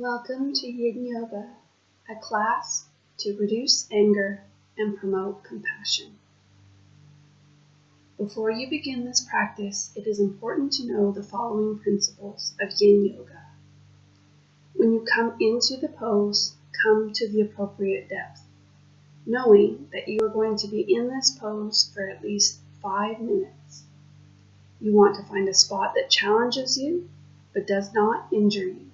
Welcome to Yin Yoga, a class to reduce anger and promote compassion. Before you begin this practice, it is important to know the following principles of Yin Yoga. When you come into the pose, come to the appropriate depth, knowing that you are going to be in this pose for at least 5 minutes. You want to find a spot that challenges you, but does not injure you.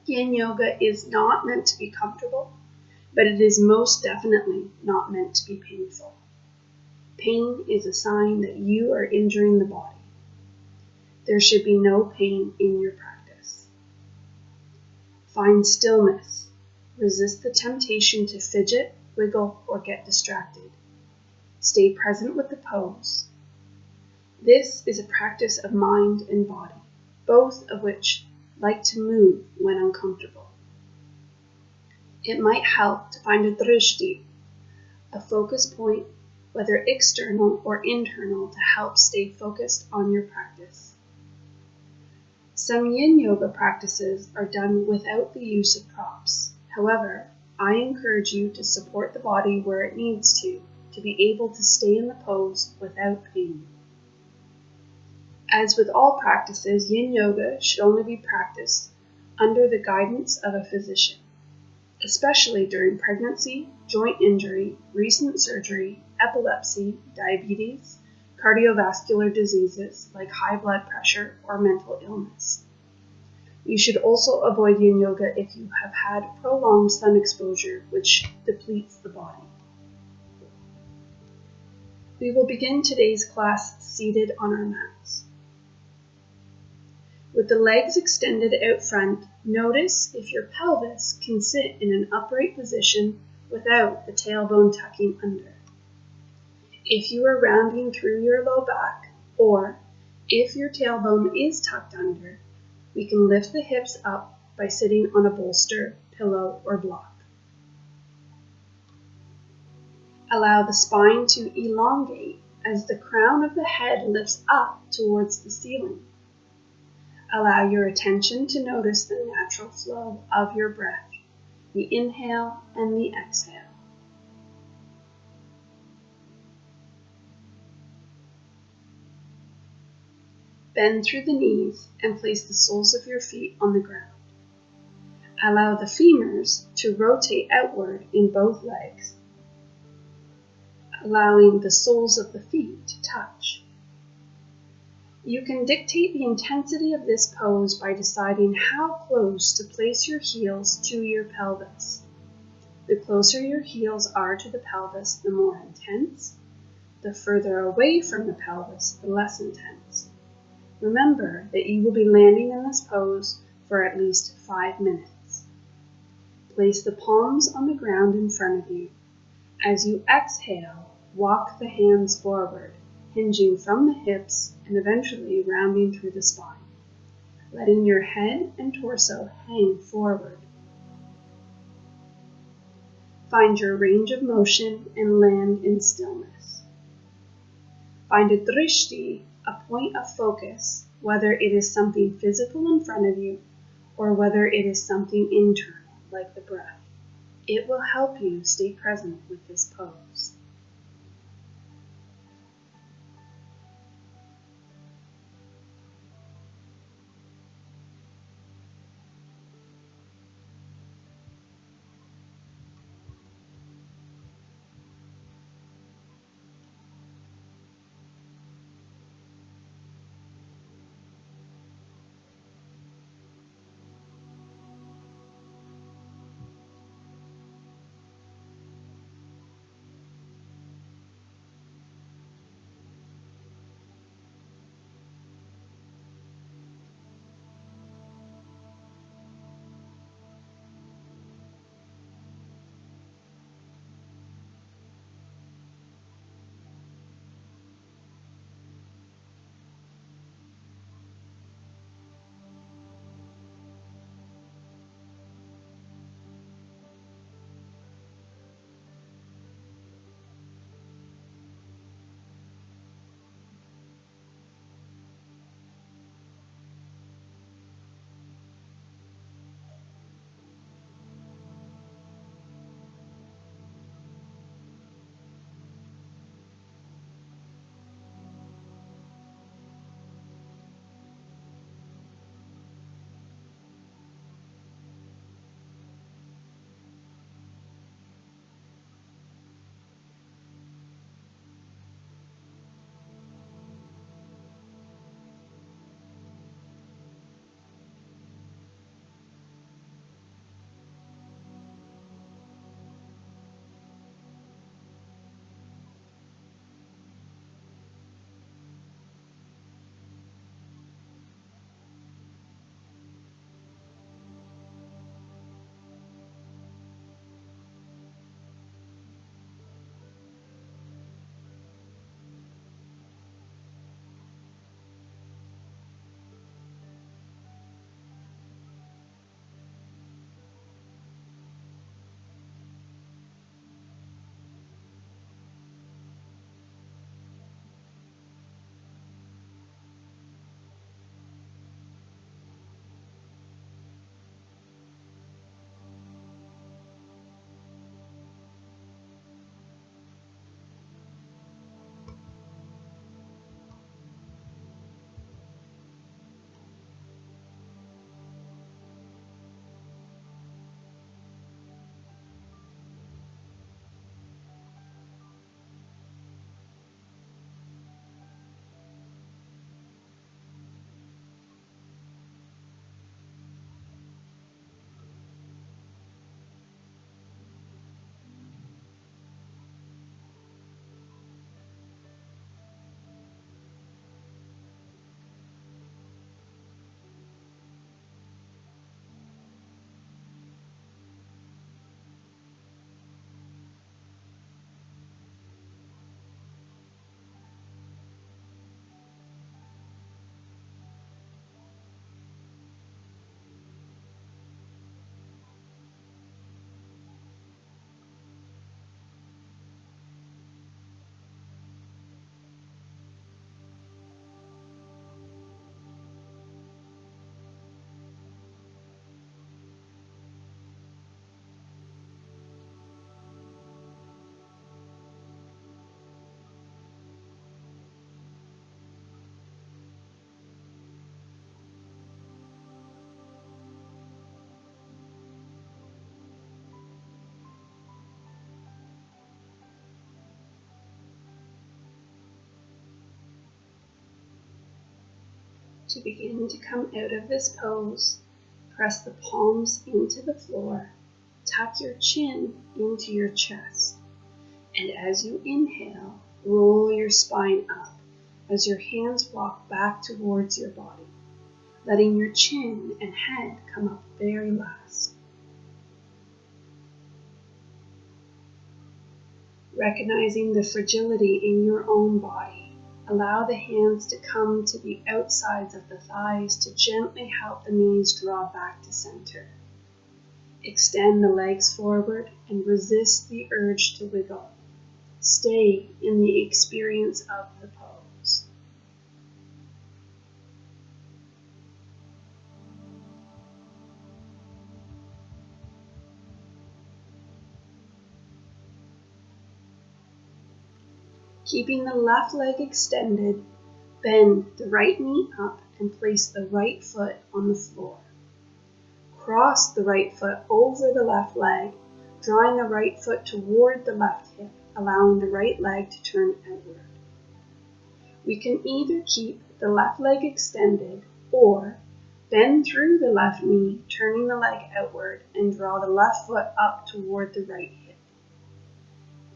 Yin Yoga is not meant to be comfortable, but it is most definitely not meant to be painful. Pain is a sign that you are injuring the body. There should be no pain in your practice. Find stillness. Resist the temptation to fidget, wiggle, or get distracted. Stay present with the pose. This is a practice of mind and body, both of which like to move when uncomfortable. It might help to find a drishti, a focus point, whether external or internal, to help stay focused on your practice. Some Yin Yoga practices are done without the use of props. However, I encourage you to support the body where it needs to be able to stay in the pose without pain. As with all practices, Yin Yoga should only be practiced under the guidance of a physician, especially during pregnancy, joint injury, recent surgery, epilepsy, diabetes, cardiovascular diseases like high blood pressure or mental illness. You should also avoid Yin Yoga if you have had prolonged sun exposure, which depletes the body. We will begin today's class seated on our mats. With the legs extended out front, notice if your pelvis can sit in an upright position without the tailbone tucking under. If you are rounding through your low back, or if your tailbone is tucked under, we can lift the hips up by sitting on a bolster, pillow, or block. Allow the spine to elongate as the crown of the head lifts up towards the ceiling. Allow your attention to notice the natural flow of your breath, the inhale and the exhale. Bend through the knees and place the soles of your feet on the ground. Allow the femurs to rotate outward in both legs, allowing the soles of the feet to touch. You can dictate the intensity of this pose by deciding how close to place your heels to your pelvis. The closer your heels are to the pelvis, the more intense. The further away from the pelvis, the less intense. Remember that you will be landing in this pose for at least 5 minutes. Place the palms on the ground in front of you. As you exhale, walk the hands forward, hinging from the hips and eventually rounding through the spine, letting your head and torso hang forward. Find your range of motion and land in stillness. Find a drishti, a point of focus, whether it is something physical in front of you or whether it is something internal, like the breath. It will help you stay present with this pose. To begin to come out of this pose, press the palms into the floor, tuck your chin into your chest, and as you inhale, roll your spine up as your hands walk back towards your body, letting your chin and head come up very last. Recognizing the fragility in your own body, allow the hands to come to the outsides of the thighs to gently help the knees draw back to center. Extend the legs forward and resist the urge to wiggle. Stay in the experience of the pose. Keeping the left leg extended, bend the right knee up and place the right foot on the floor. Cross the right foot over the left leg, drawing the right foot toward the left hip, allowing the right leg to turn outward. We can either keep the left leg extended or bend through the left knee, turning the leg outward, and draw the left foot up toward the right hip.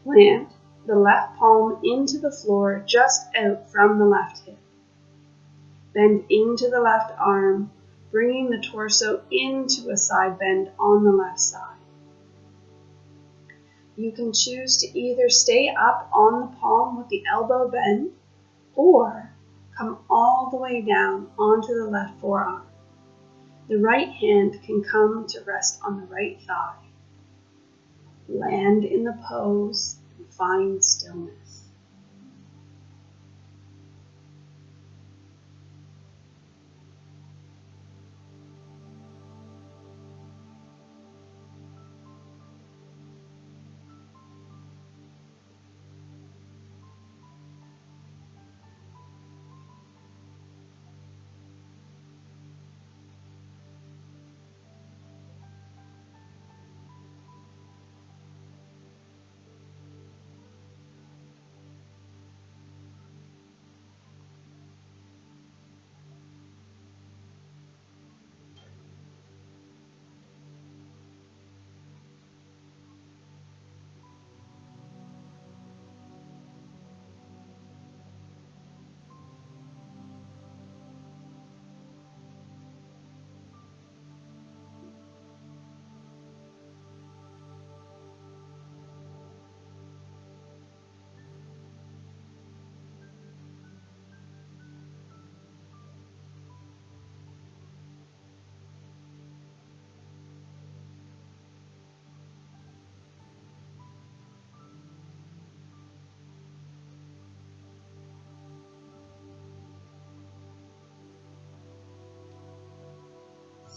Plant the left palm into the floor just out from the left hip. Bend into the left arm, bringing the torso into a side bend on the left side. You can choose to either stay up on the palm with the elbow bend or come all the way down onto the left forearm. The right hand can come to rest on the right thigh. Land in the pose and find stillness.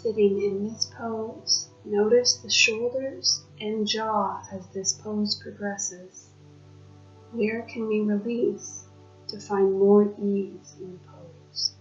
Sitting in this pose, notice the shoulders and jaw as this pose progresses. Where can we release to find more ease in the pose?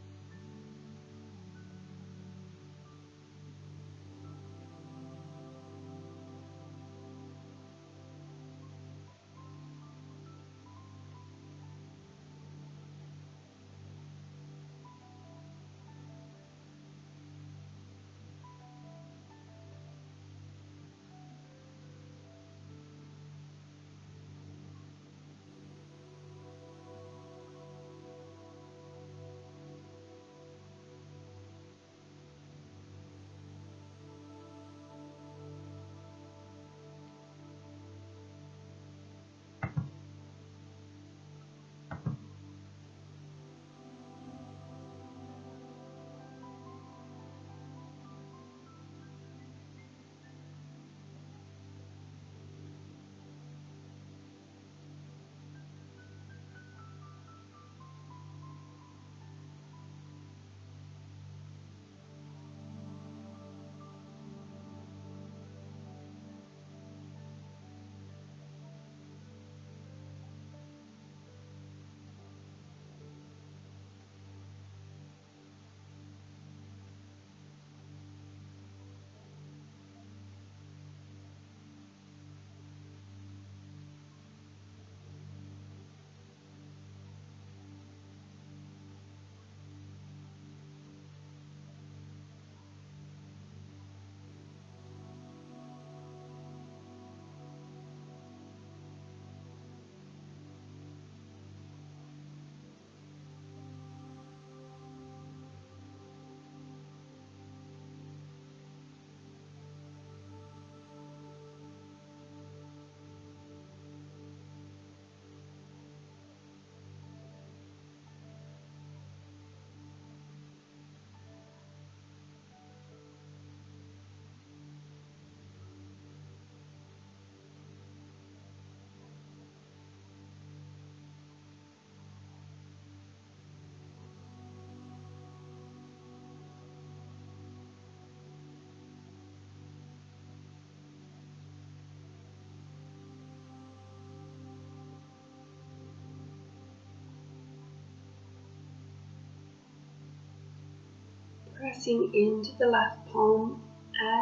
Pressing into the left palm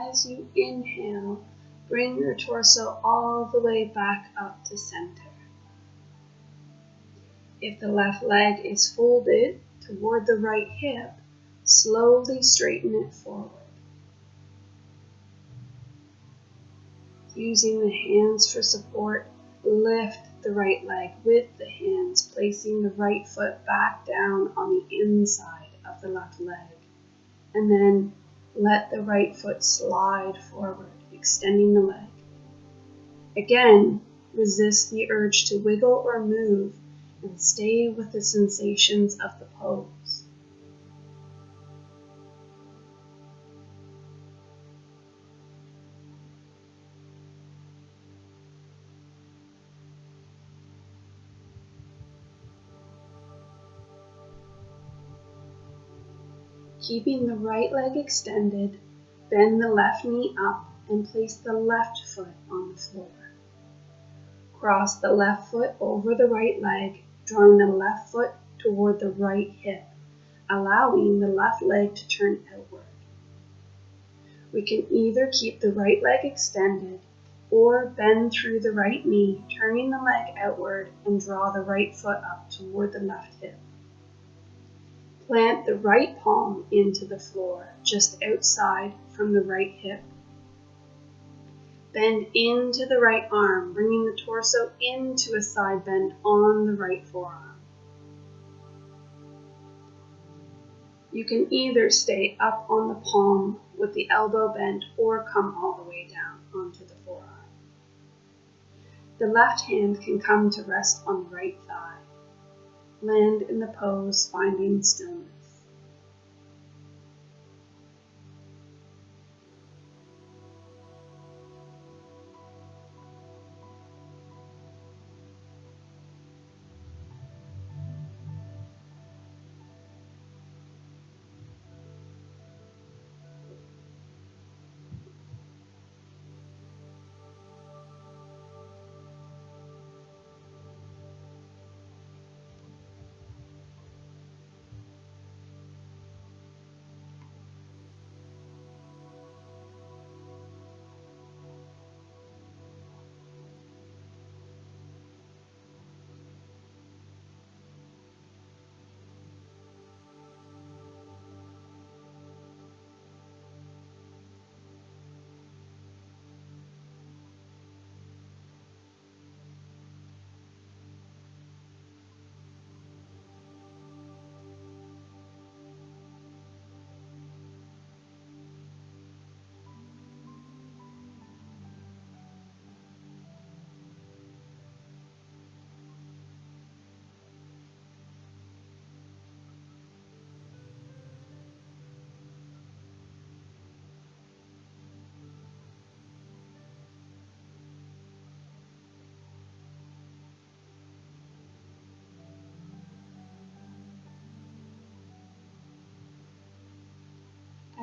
as you inhale, bring your torso all the way back up to center. If the left leg is folded toward the right hip, slowly straighten it forward. Using the hands for support, lift the right leg with the hands, placing the right foot back down on the inside of the left leg. And then let the right foot slide forward, extending the leg. Again, resist the urge to wiggle or move and stay with the sensations of the pose. Keeping the right leg extended, bend the left knee up and place the left foot on the floor. Cross the left foot over the right leg, drawing the left foot toward the right hip, allowing the left leg to turn outward. We can either keep the right leg extended or bend through the right knee, turning the leg outward and draw the right foot up toward the left hip. Plant the right palm into the floor, just outside from the right hip. Bend into the right arm, bringing the torso into a side bend on the right forearm. You can either stay up on the palm with the elbow bent or come all the way down onto the forearm. The left hand can come to rest on the right thigh. Land in the pose, finding stillness.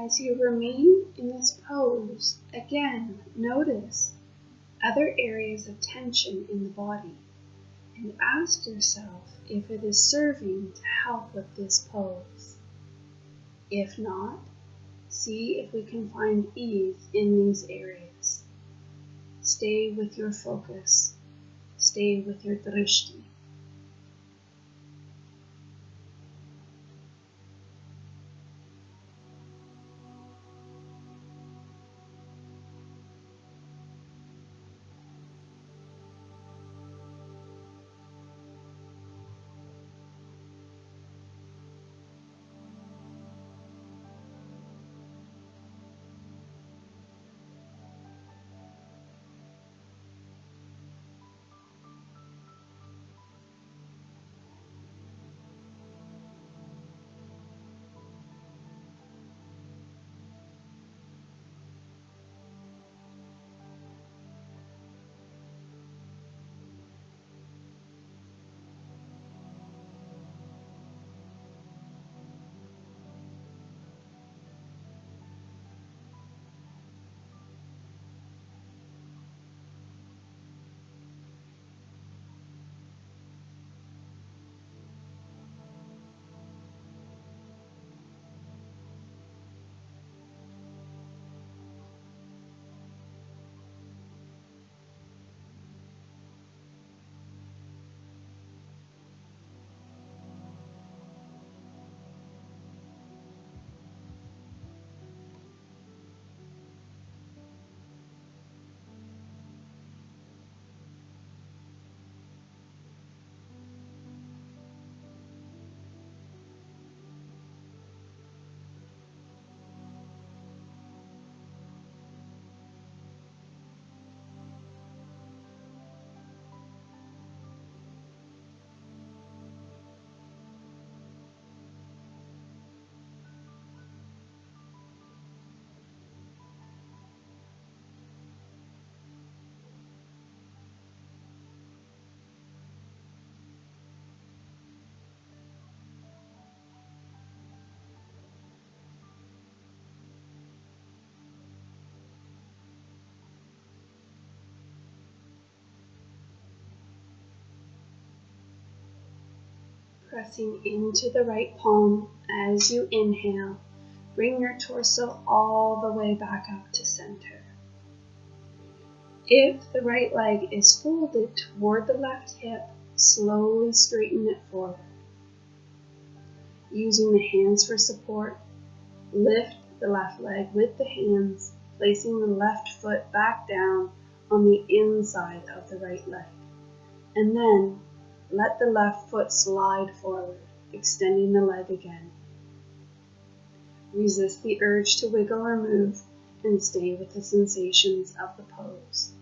As you remain in this pose, again, notice other areas of tension in the body and ask yourself if it is serving to help with this pose. If not, see if we can find ease in these areas. Stay with your focus. Stay with your drishti. Pressing into the right palm as you inhale, bring your torso all the way back up to center. If the right leg is folded toward the left hip, slowly straighten it forward. Using the hands for support, lift the left leg with the hands, placing the left foot back down on the inside of the right leg. And then let the left foot slide forward, extending the leg again. Resist the urge to wiggle or move and stay with the sensations of the pose.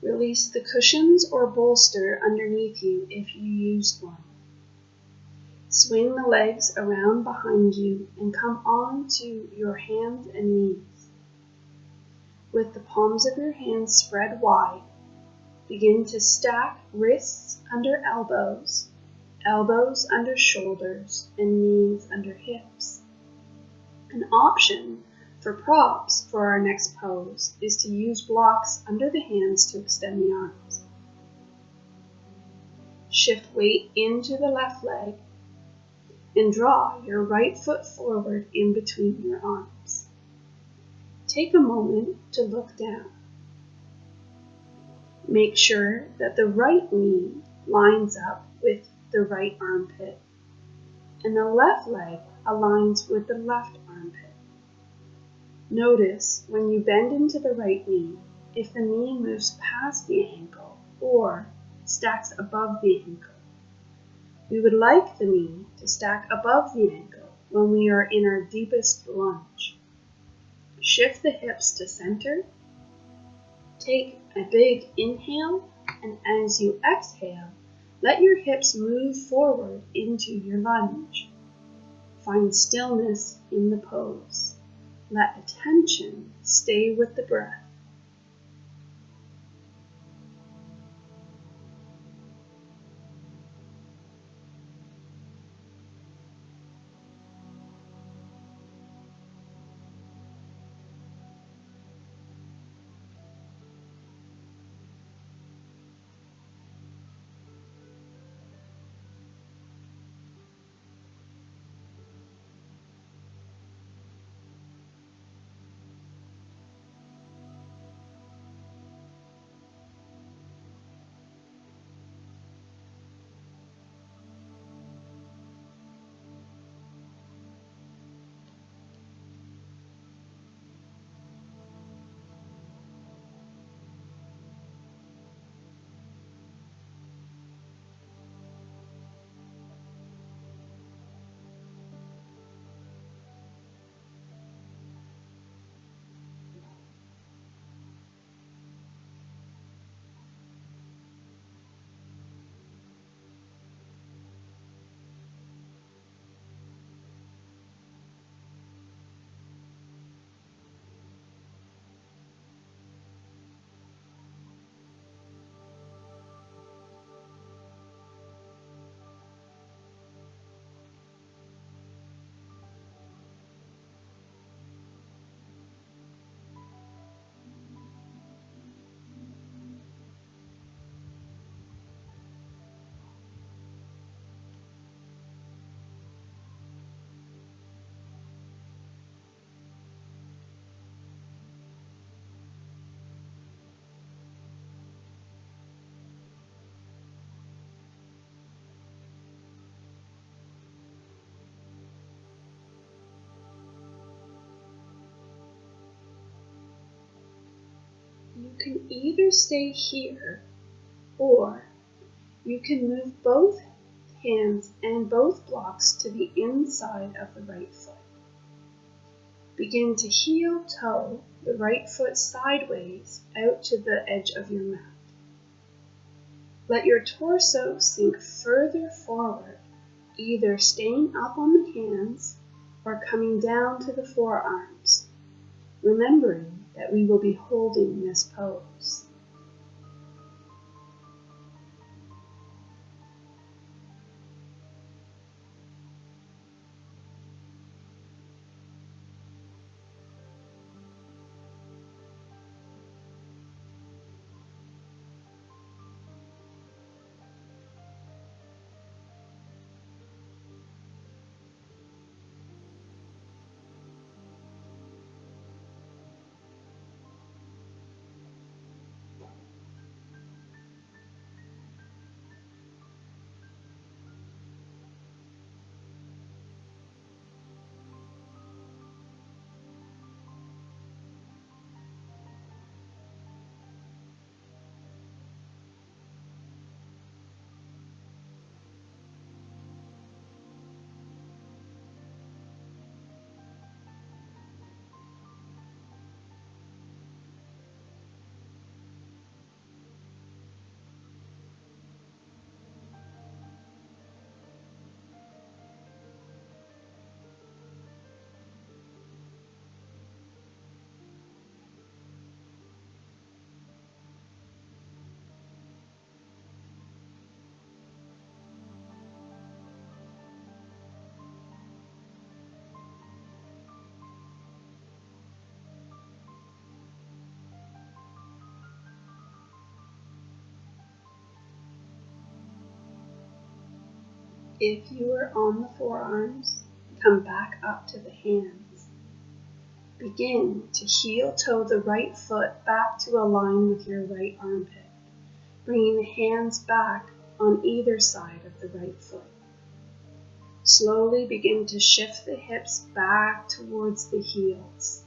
Release the cushions or bolster underneath you if you used one. Swing the legs around behind you and come on to your hands and knees. With the palms of your hands spread wide, begin to stack wrists under elbows, elbows under shoulders, and knees under hips. An option for props for our next pose is to use blocks under the hands to extend the arms. Shift weight into the left leg and draw your right foot forward in between your arms. Take a moment to look down. Make sure that the right knee lines up with the right armpit and the left leg aligns with the left armpit. Notice when you bend into the right knee, if the knee moves past the ankle or stacks above the ankle. We would like the knee to stack above the ankle when we are in our deepest lunge. Shift the hips to center. Take a big inhale, and as you exhale, let your hips move forward into your lunge. Find stillness in the pose. Let attention stay with the breath. You can either stay here or you can move both hands and both blocks to the inside of the right foot. Begin to heel toe the right foot sideways out to the edge of your mat. Let your torso sink further forward, either staying up on the hands or coming down to the forearms, remembering that we will be holding this pose. If you are on the forearms, come back up to the hands. Begin to heel-toe the right foot back to align with your right armpit, bringing the hands back on either side of the right foot. Slowly begin to shift the hips back towards the heels.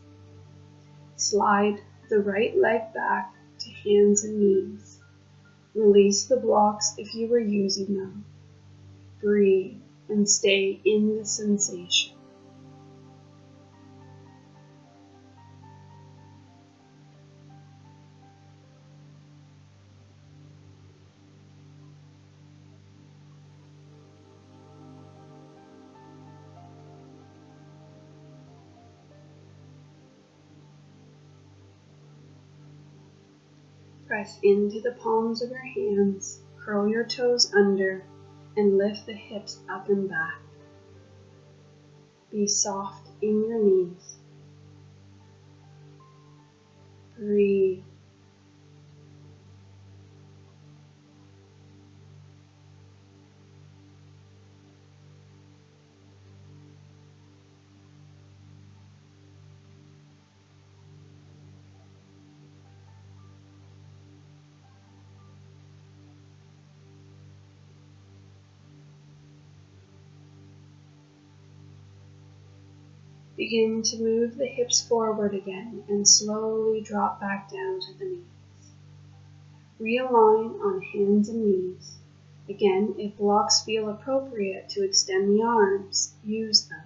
Slide the right leg back to hands and knees. Release the blocks if you were using them. Breathe and stay in the sensation. Press into the palms of your hands, curl your toes under, and lift the hips up and back. Be soft in your knees. Breathe. Begin to move the hips forward again and slowly drop back down to the knees. Realign on hands and knees. Again, if blocks feel appropriate to extend the arms, use them.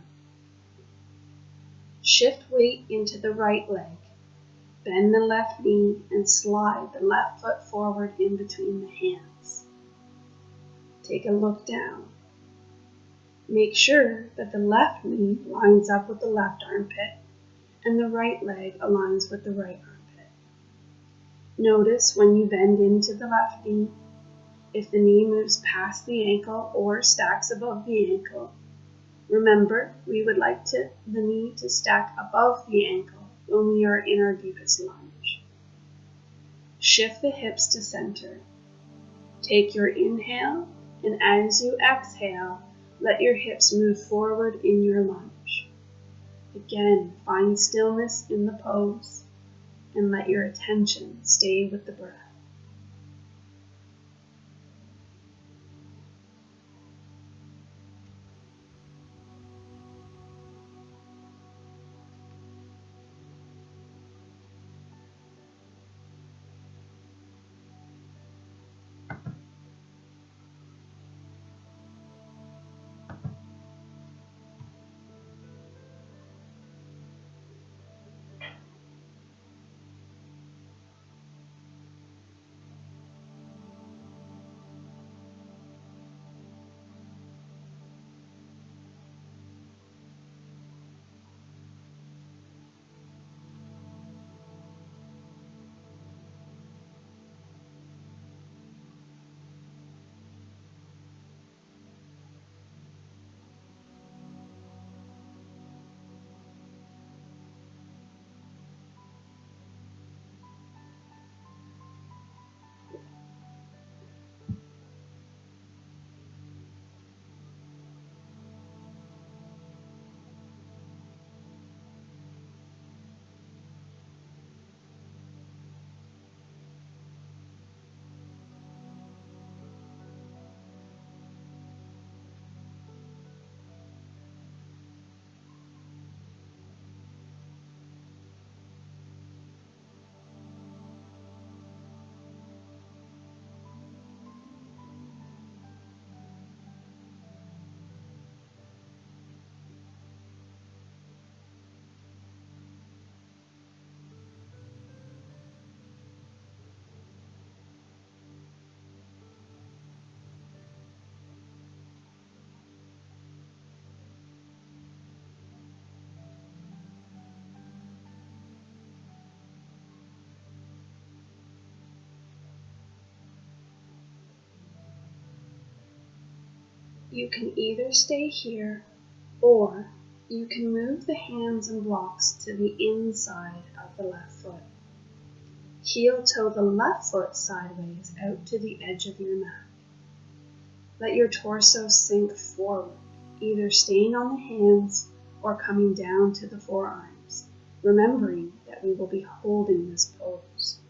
Shift weight into the right leg. Bend the left knee and slide the left foot forward in between the hands. Take a look down. Make sure that the left knee lines up with the left armpit and the right leg aligns with the right armpit. Notice when you bend into the left knee, if the knee moves past the ankle or stacks above the ankle. Remember, we would like the knee to stack above the ankle when we are in our deepest lunge. Shift the hips to center. Take your inhale, and as you exhale, let your hips move forward in your lunge. Again, find stillness in the pose and let your attention stay with the breath. You can either stay here or you can move the hands and blocks to the inside of the left foot. Heel toe the left foot sideways out to the edge of your mat. Let your torso sink forward, either staying on the hands or coming down to the forearms, remembering that we will be holding this pose.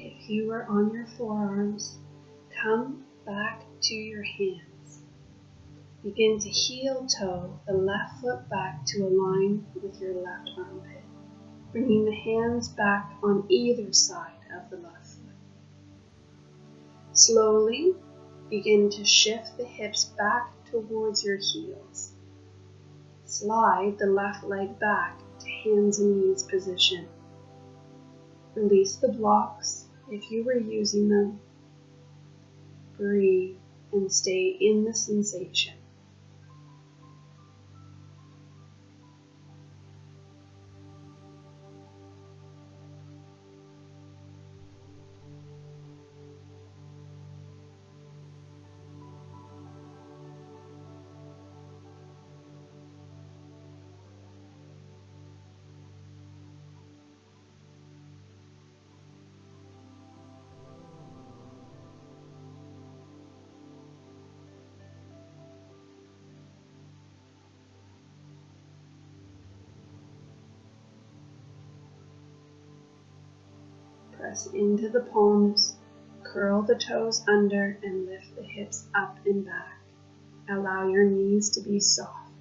If you are on your forearms, come back to your hands. Begin to heel toe the left foot back to align with your left armpit, bringing the hands back on either side of the left foot. Slowly begin to shift the hips back towards your heels. Slide the left leg back to hands and knees position. Release the blocks if you were using them. Breathe and stay in the sensation. Press into the palms, curl the toes under and lift the hips up and back. Allow your knees to be soft.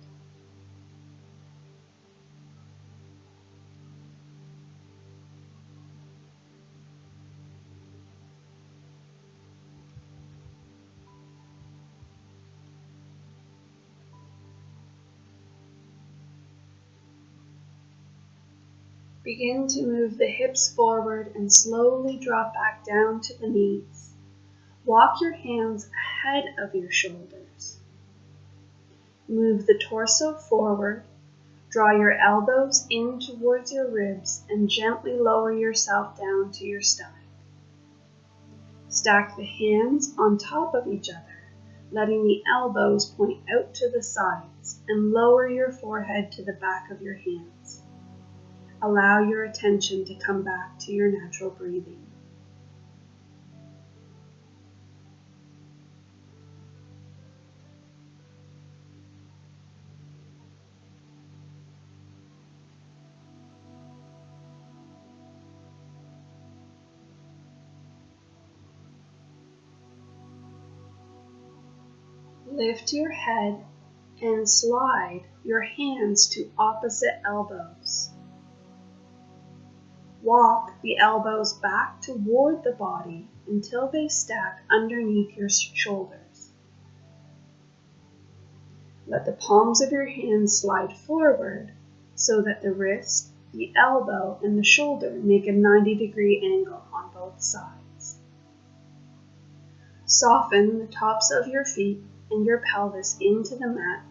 Begin to move the hips forward and slowly drop back down to the knees. Walk your hands ahead of your shoulders. Move the torso forward. Draw your elbows in towards your ribs and gently lower yourself down to your stomach. Stack the hands on top of each other, letting the elbows point out to the sides, and lower your forehead to the back of your hands. Allow your attention to come back to your natural breathing. Lift your head and slide your hands to opposite elbows. Walk the elbows back toward the body until they stack underneath your shoulders. Let the palms of your hands slide forward so that the wrist, the elbow, and the shoulder make a 90-degree angle on both sides. Soften the tops of your feet and your pelvis into the mat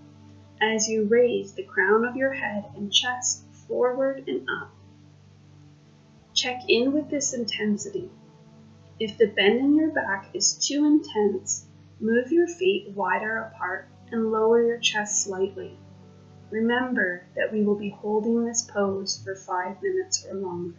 as you raise the crown of your head and chest forward and up. Check in with this intensity. If the bend in your back is too intense, move your feet wider apart and lower your chest slightly. Remember that we will be holding this pose for 5 minutes or longer.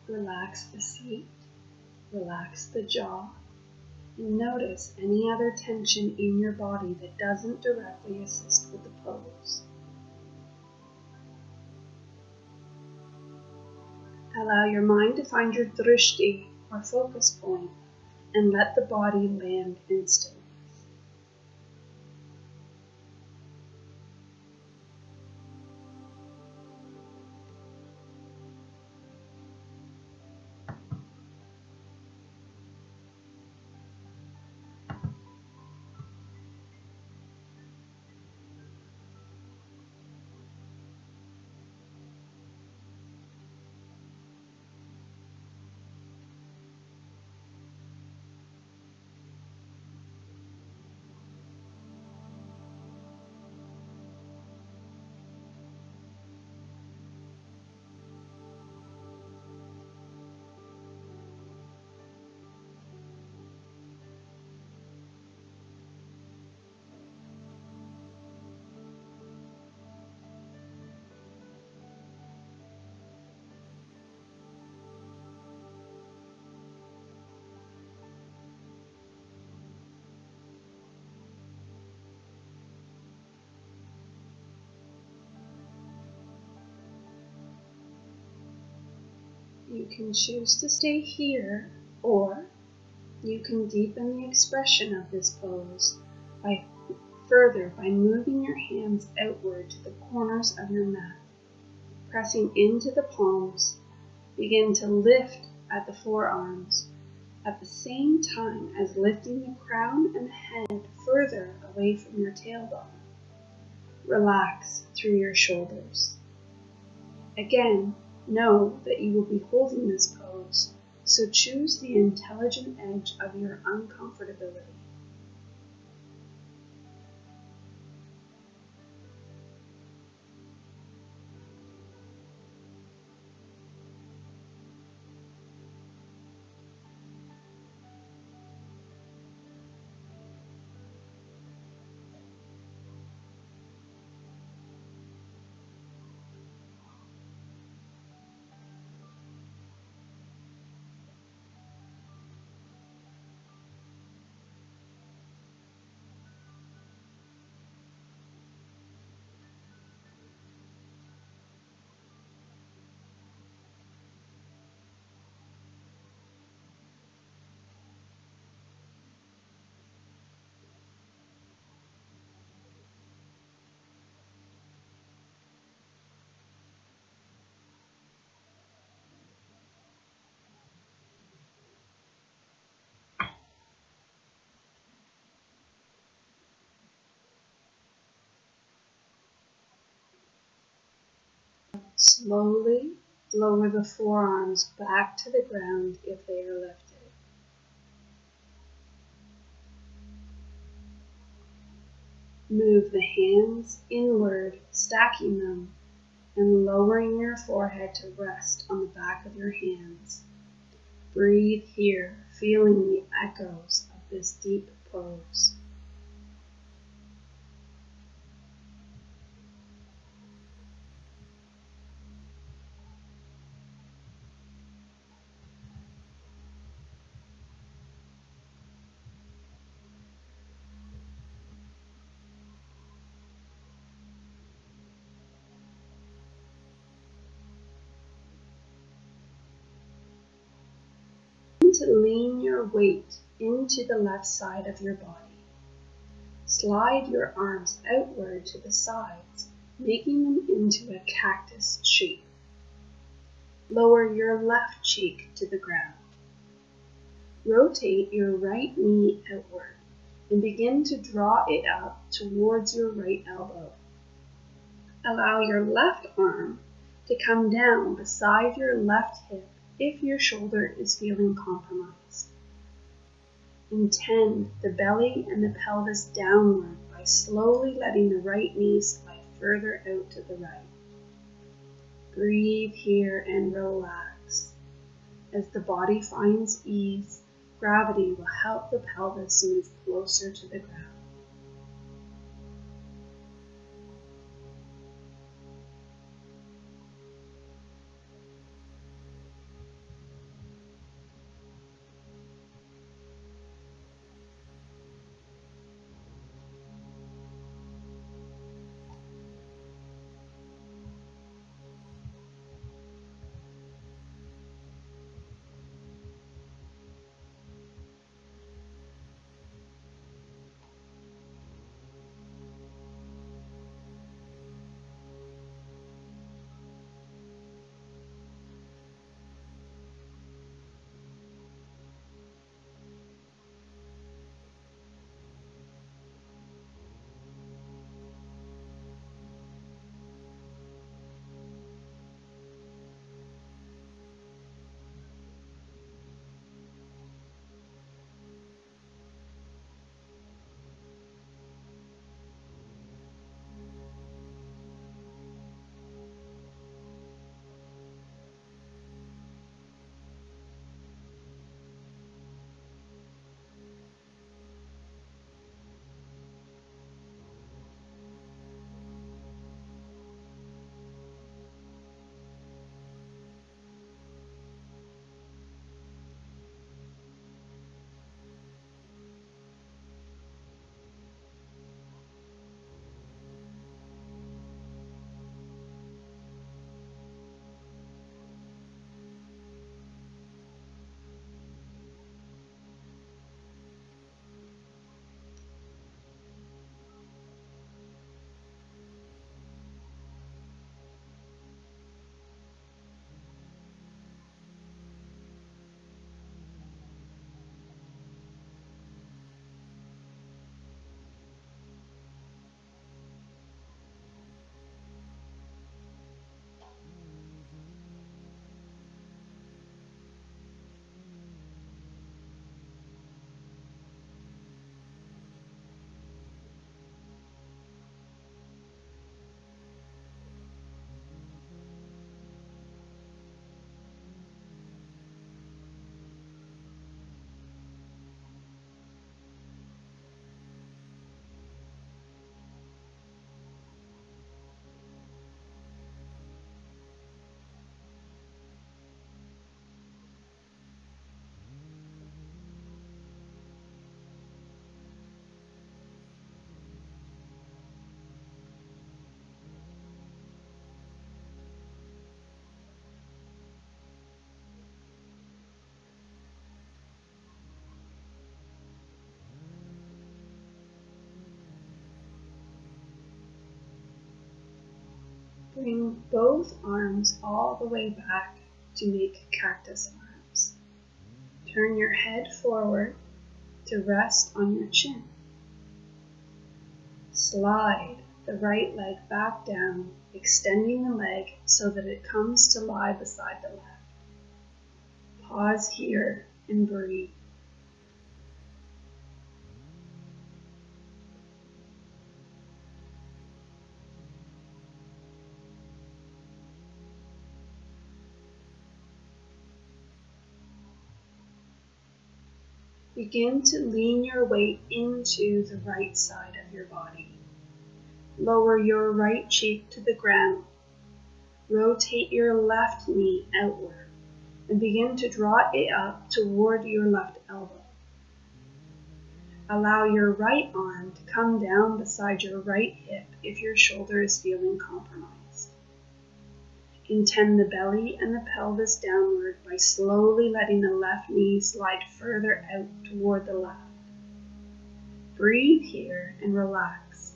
Relax the seat, relax the jaw, and notice any other tension in your body that doesn't directly assist with the pose. Allow your mind to find your drishti, or focus point, and let the body land in stillness. You can choose to stay here, or you can deepen the expression of this pose by moving your hands outward to the corners of your mat. Pressing into the palms, begin to lift at the forearms at the same time as lifting the crown and head further away from your tailbone. Relax through your shoulders. Again, know that you will be holding this pose, so choose the intelligent edge of your uncomfortability. Slowly lower the forearms back to the ground if they are lifted. Move the hands inward, stacking them, and lowering your forehead to rest on the back of your hands. Breathe here, feeling the echoes of this deep pose. To lean your weight into the left side of your body. Slide your arms outward to the sides, making them into a cactus shape. Lower your left cheek to the ground. Rotate your right knee outward and begin to draw it up towards your right elbow. Allow your left arm to come down beside your left hip if your shoulder is feeling compromised. Intend the belly and the pelvis downward by slowly letting the right knee slide further out to the right. Breathe here and relax. As the body finds ease, gravity will help the pelvis move closer to the ground. Bring both arms all the way back to make cactus arms. Turn your head forward to rest on your chin. Slide the right leg back down, extending the leg so that it comes to lie beside the left. Pause here and breathe. Begin to lean your weight into the right side of your body. Lower your right cheek to the ground. Rotate your left knee outward and begin to draw it up toward your left elbow. Allow your right arm to come down beside your right hip if your shoulder is feeling compromised. Intend the belly and the pelvis downward by slowly letting the left knee slide further out toward the left. Breathe here and relax.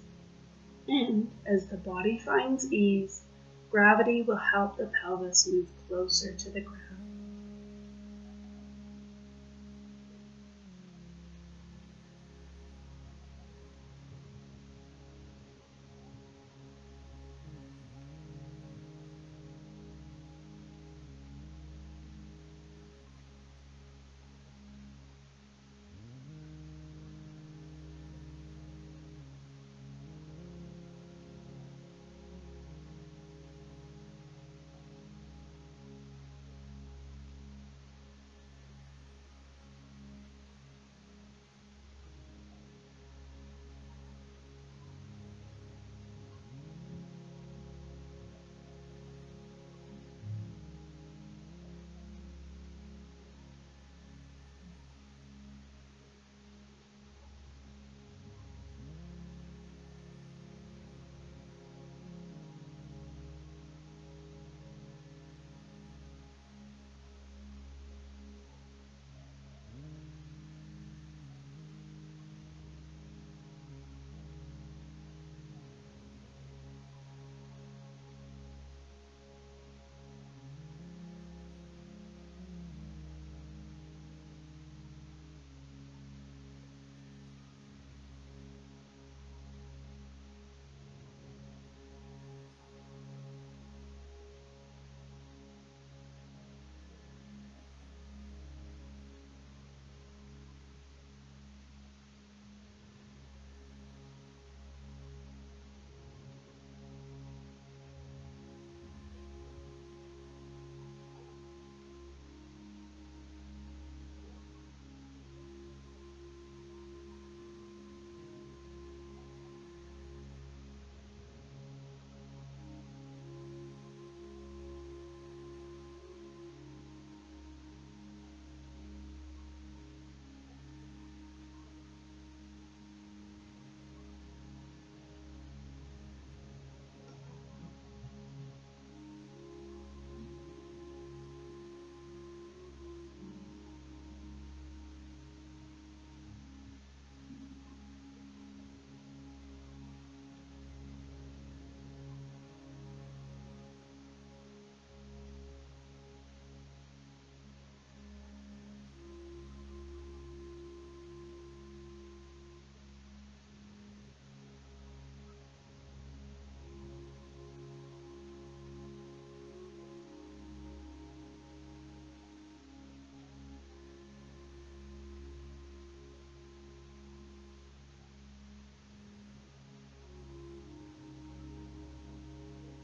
And as the body finds ease, gravity will help the pelvis move closer to the ground.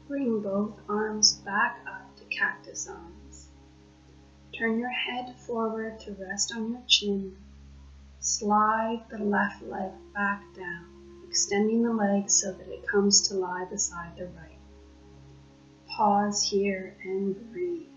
Bring both arms back up to cactus arms. Turn your head forward to rest on your chin. Slide the left leg back down, extending the leg so that it comes to lie beside the right. Pause here and breathe.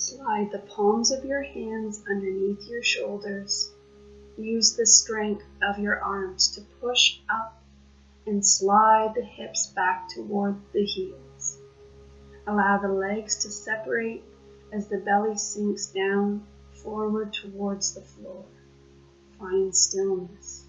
Slide the palms of your hands underneath your shoulders. Use the strength of your arms to push up and slide the hips back toward the heels. Allow the legs to separate as the belly sinks down forward towards the floor. Find stillness.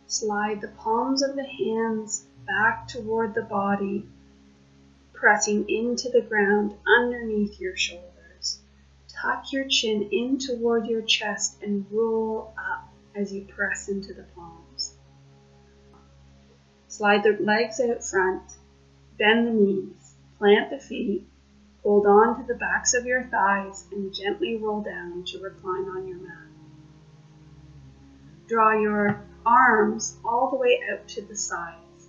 Slide the palms of the hands back toward the body, pressing into the ground underneath your shoulders. Tuck your chin in toward your chest and roll up as you press into the palms. Slide the legs out front, bend the knees, plant the feet, hold on to the backs of your thighs and gently roll down to recline on your mat. Draw your arms all the way out to the sides,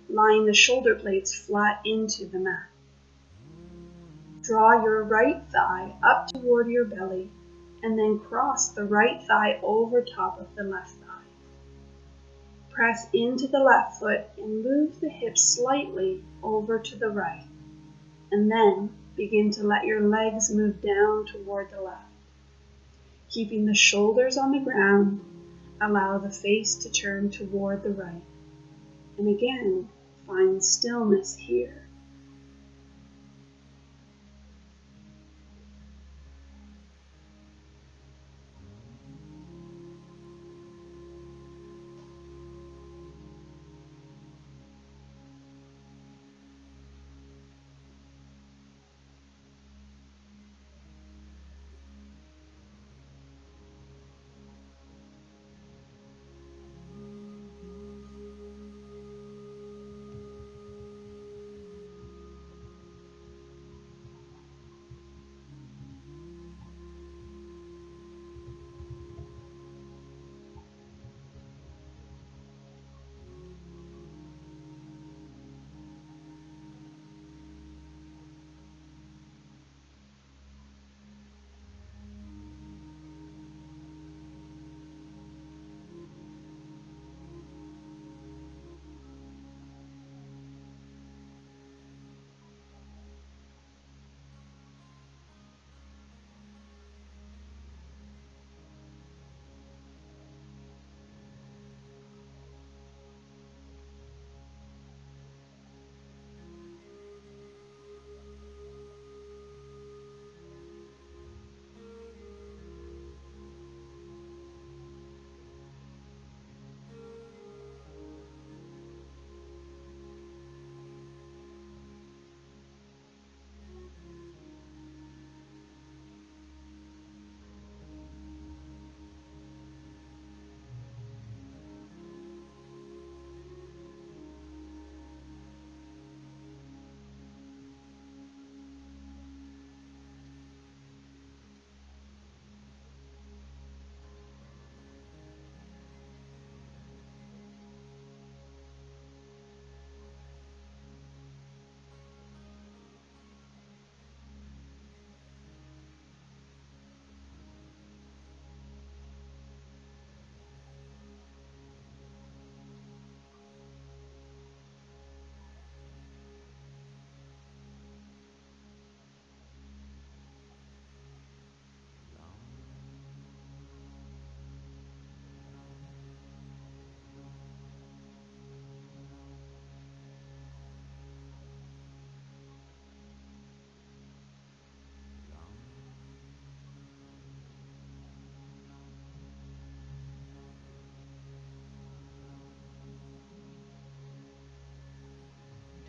lying the shoulder blades flat into the mat. Draw your right thigh up toward your belly and then cross the right thigh over top of the left thigh. Press into the left foot and move the hips slightly over to the right, and then begin to let your legs move down toward the left. Keeping the shoulders on the ground, allow the face to turn toward the right. And again, find stillness here.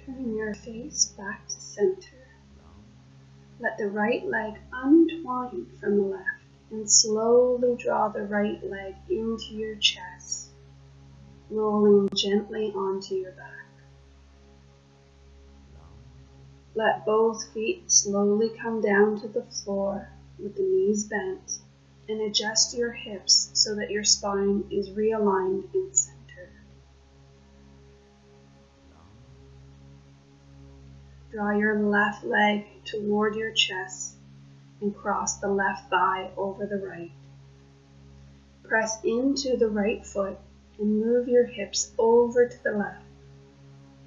Turning your face back to center. Let the right leg untwine from the left and slowly draw the right leg into your chest, rolling gently onto your back. Let both feet slowly come down to the floor with the knees bent and adjust your hips so that your spine is realigned in center. Draw your left leg toward your chest and cross the left thigh over the right. Press into the right foot and move your hips over to the left.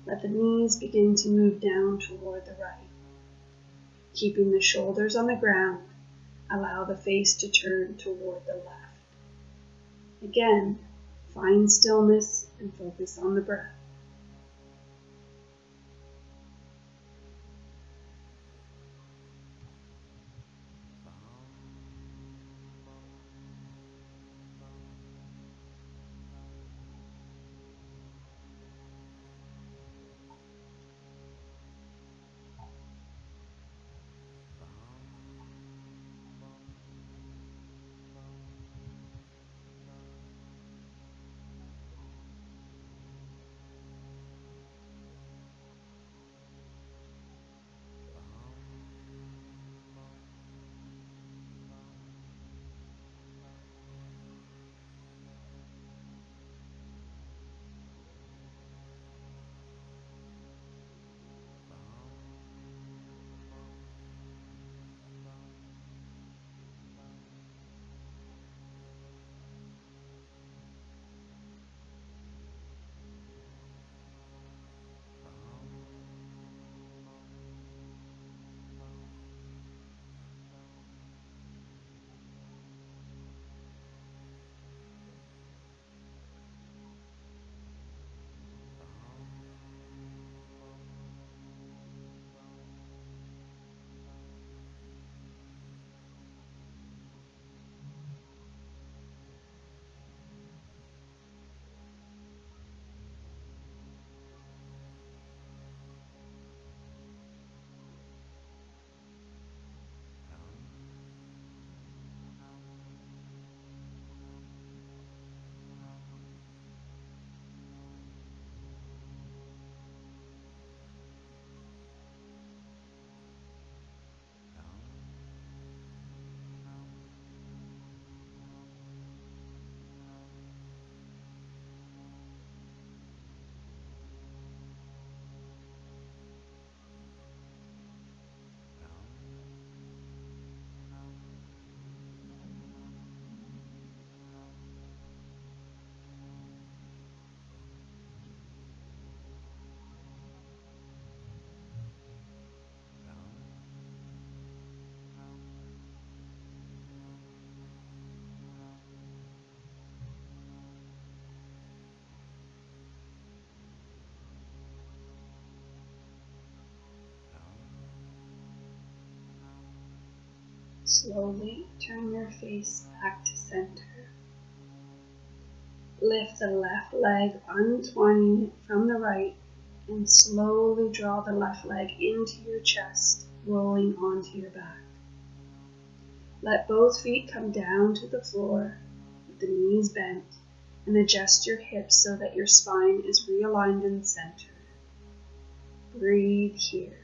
Let the knees begin to move down toward the right. Keeping the shoulders on the ground, allow the face to turn toward the left. Again, find stillness and focus on the breath. Slowly turn your face back to center. Lift the left leg, untwining it from the right, and slowly draw the left leg into your chest, rolling onto your back. Let both feet come down to the floor with the knees bent, and adjust your hips so that your spine is realigned in center. Breathe here.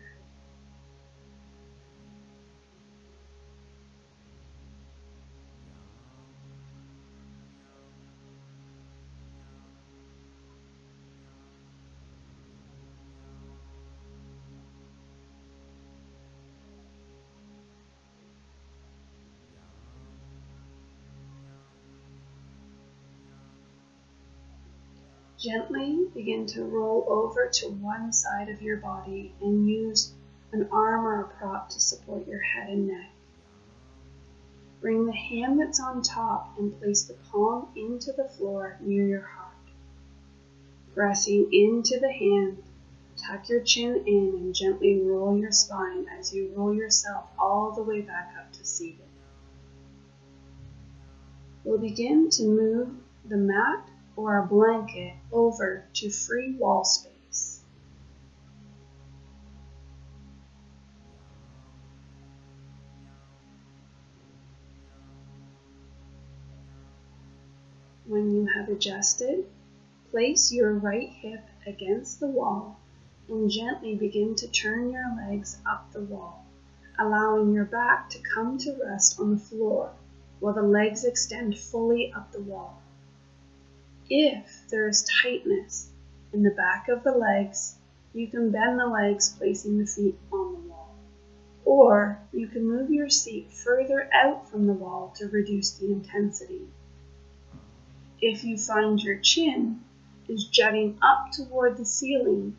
Gently begin to roll over to one side of your body and use an arm or a prop to support your head and neck. Bring the hand that's on top and place the palm into the floor near your heart. Pressing into the hand, tuck your chin in and gently roll your spine as you roll yourself all the way back up to seated. We'll begin to move the mat or a blanket over to free wall space. When you have adjusted, place your right hip against the wall and gently begin to turn your legs up the wall, allowing your back to come to rest on the floor while the legs extend fully up the wall. If there is tightness in the back of the legs, you can bend the legs placing the feet on the wall. Or you can move your seat further out from the wall to reduce the intensity. If you find your chin is jutting up toward the ceiling,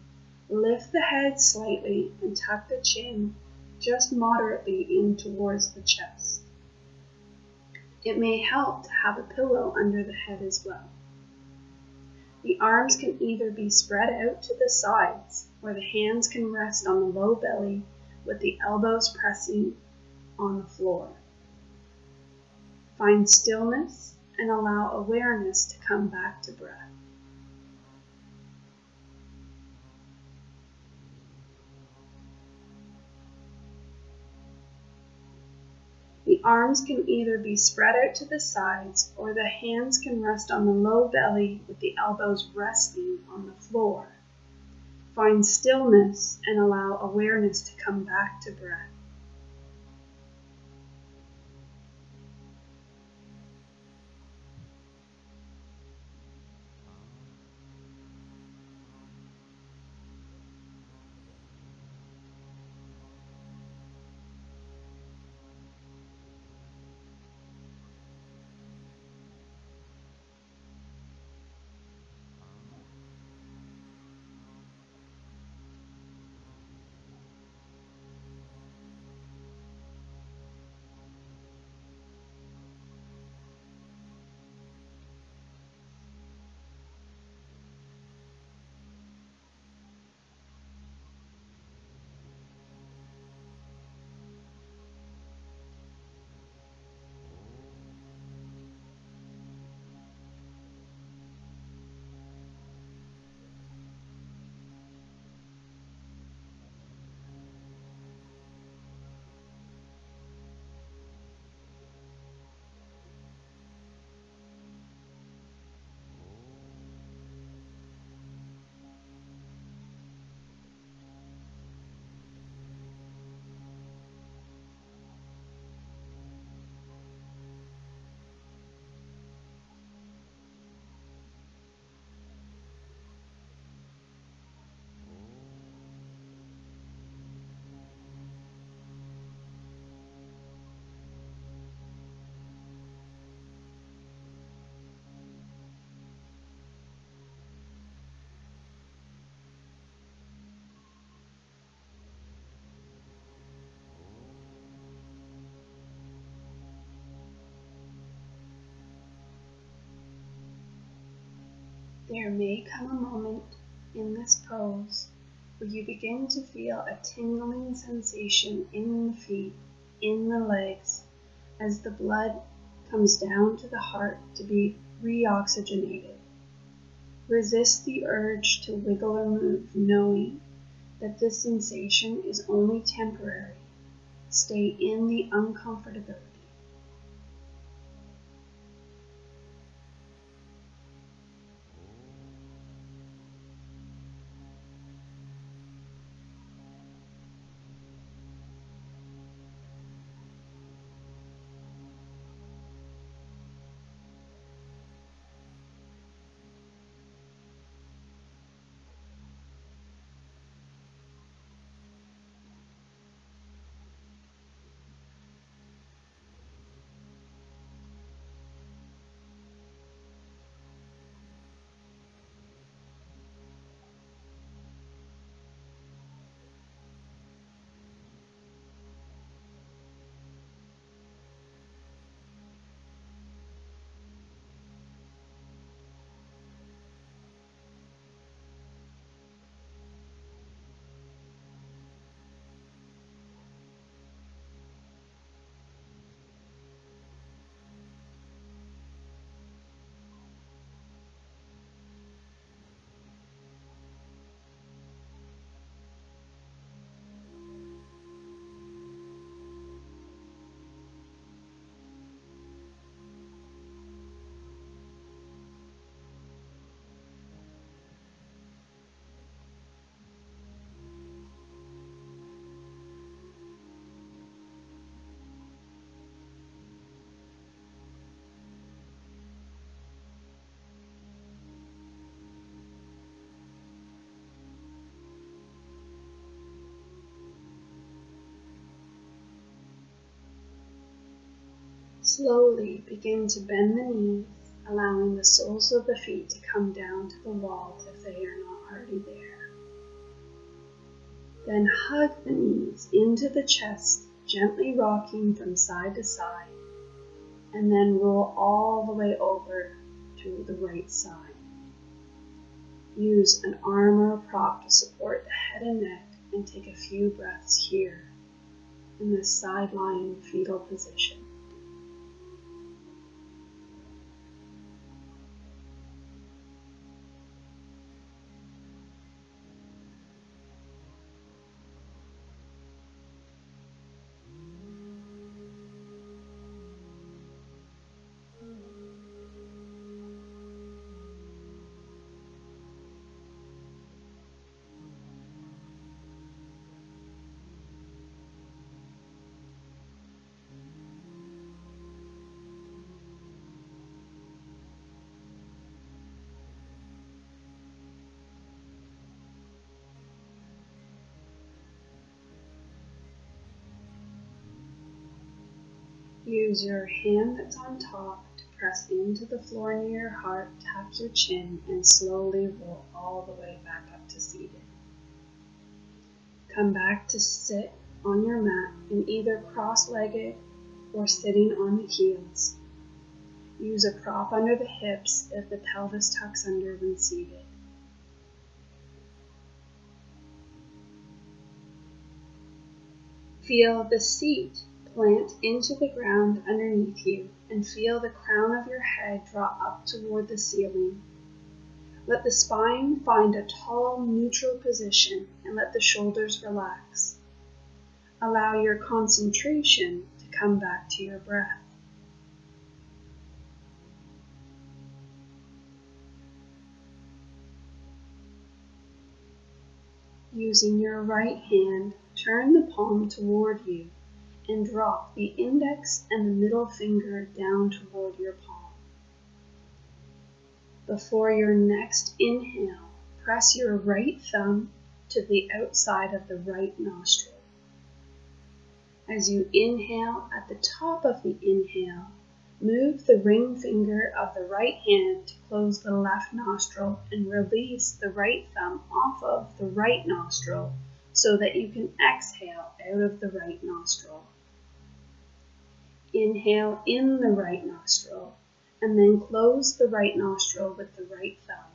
lift the head slightly and tuck the chin just moderately in towards the chest. It may help to have a pillow under the head as well. The arms can either be spread out to the sides, or the hands can rest on the low belly with the elbows pressing on the floor. Find stillness and allow awareness to come back to breath. The arms can either be spread out to the sides, or the hands can rest on the low belly with the elbows resting on the floor. Find stillness and allow awareness to come back to breath. There may come a moment in this pose where you begin to feel a tingling sensation in the feet, in the legs, as the blood comes down to the heart to be reoxygenated. Resist the urge to wiggle or move, knowing that this sensation is only temporary. Stay in the uncomfortability. Slowly begin to bend the knees, allowing the soles of the feet to come down to the walls if they are not already there. Then hug the knees into the chest, gently rocking from side to side, and then roll all the way over to the right side. Use an arm or a prop to support the head and neck and take a few breaths here in this side lying fetal position. Use your hand that's on top to press into the floor near your heart, tap your chin, and slowly roll all the way back up to seated. Come back to sit on your mat in either cross-legged or sitting on the heels. Use a prop under the hips if the pelvis tucks under when seated. Feel the seat plant into the ground underneath you and feel the crown of your head draw up toward the ceiling. Let the spine find a tall, neutral position and let the shoulders relax. Allow your concentration to come back to your breath. Using your right hand, turn the palm toward you and drop the index and the middle finger down toward your palm. Before your next inhale, press your right thumb to the outside of the right nostril. As you inhale, at the top of the inhale, move the ring finger of the right hand to close the left nostril and release the right thumb off of the right nostril so that you can exhale out of the right nostril. Inhale in the right nostril and then close the right nostril with the right thumb.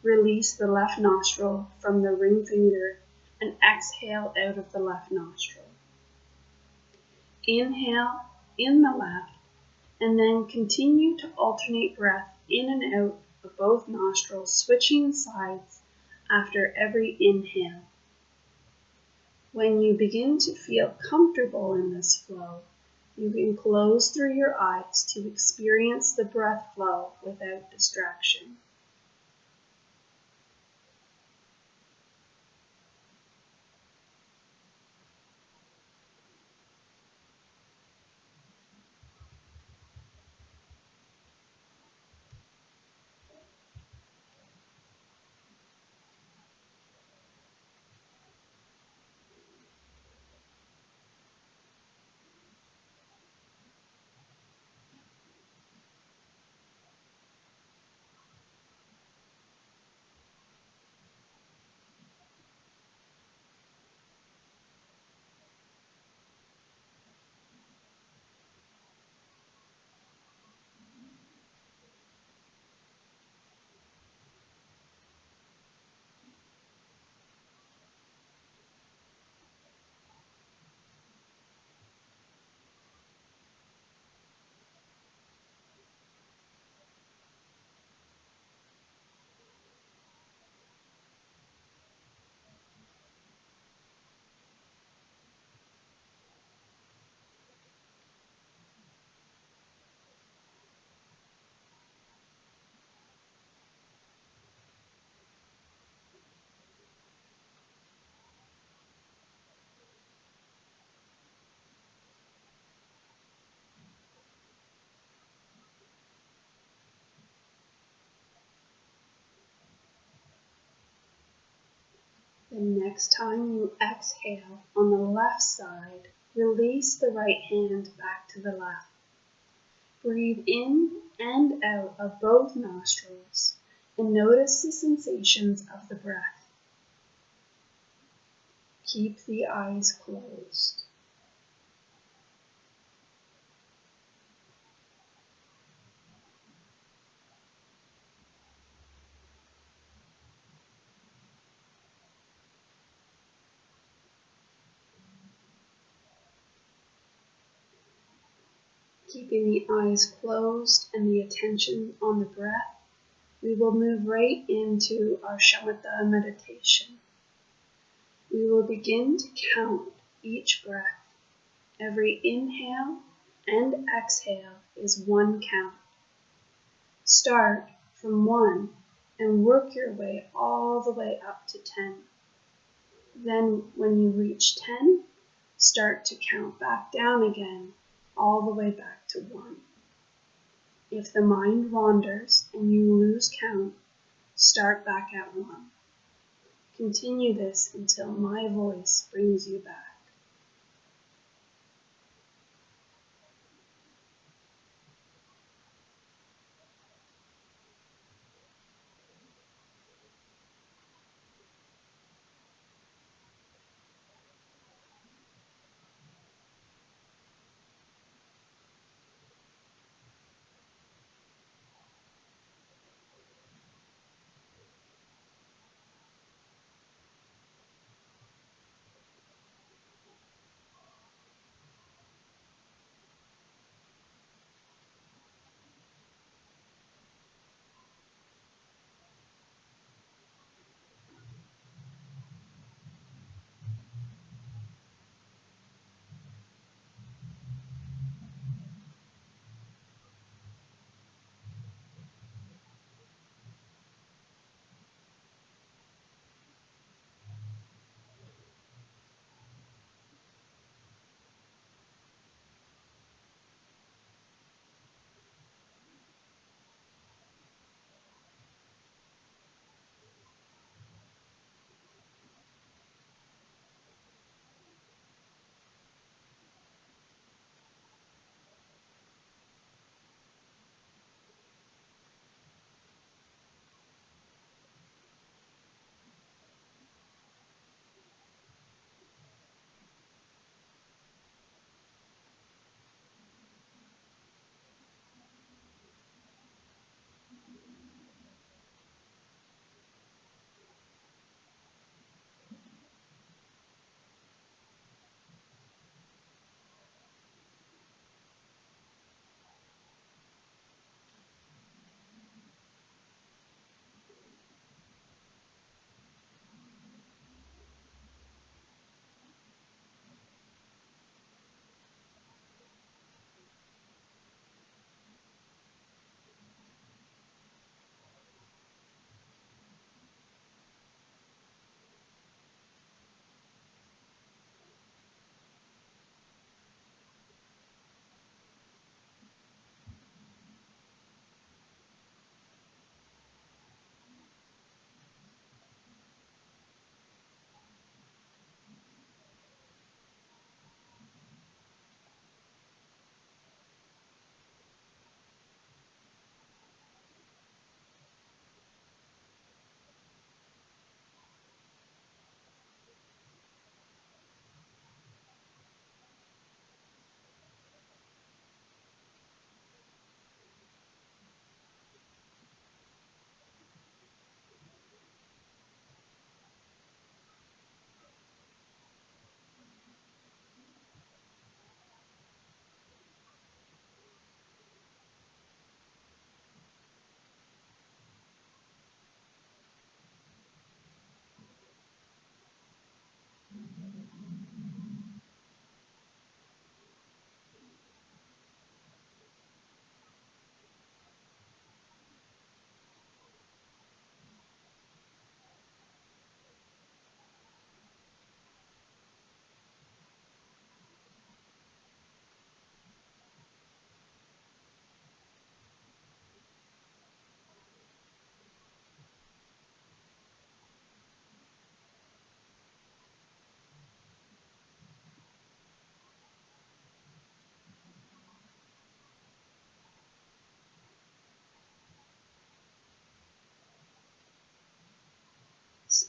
Release the left nostril from the ring finger and exhale out of the left nostril. Inhale in the left, and then continue to alternate breath in and out of both nostrils, switching sides after every inhale. When you begin to feel comfortable in this flow, you can close through your eyes to experience the breath flow without distraction. The next time you exhale on the left side, release the right hand back to the left. Breathe in and out of both nostrils and notice the sensations of the breath. Keep the eyes closed. Keeping the eyes closed and the attention on the breath, we will move right into our shamatha meditation. We will begin to count each breath. Every inhale and exhale is one count. Start from 1 and work your way all the way up to 10. Then when you reach 10, start to count back down again, all the way back to 1. If the mind wanders and you lose count, start back at 1. Continue this until my voice brings you back.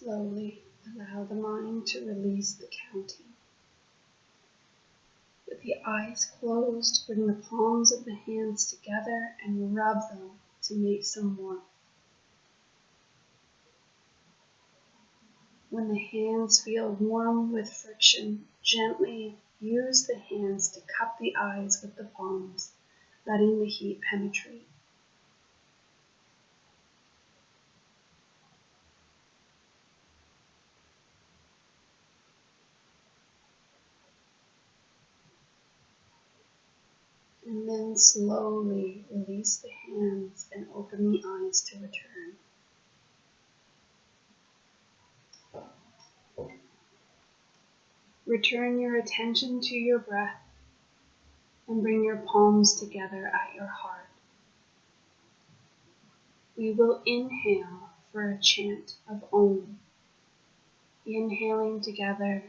Slowly allow the mind to release the counting. With the eyes closed, bring the palms of the hands together and rub them to make some warmth. When the hands feel warm with friction, gently use the hands to cup the eyes with the palms, letting the heat penetrate. And then slowly release the hands and open the eyes to return. Return your attention to your breath and bring your palms together at your heart. We will inhale for a chant of Om. Inhaling together.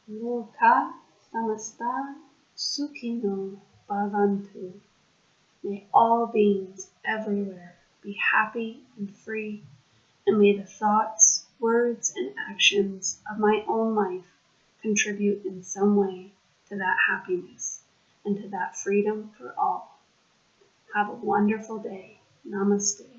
Loka samasta sukhino bhavantu. May all beings everywhere be happy and free, and may the thoughts, words, and actions of my own life contribute in some way to that happiness and to that freedom for all. Have a wonderful day. Namaste.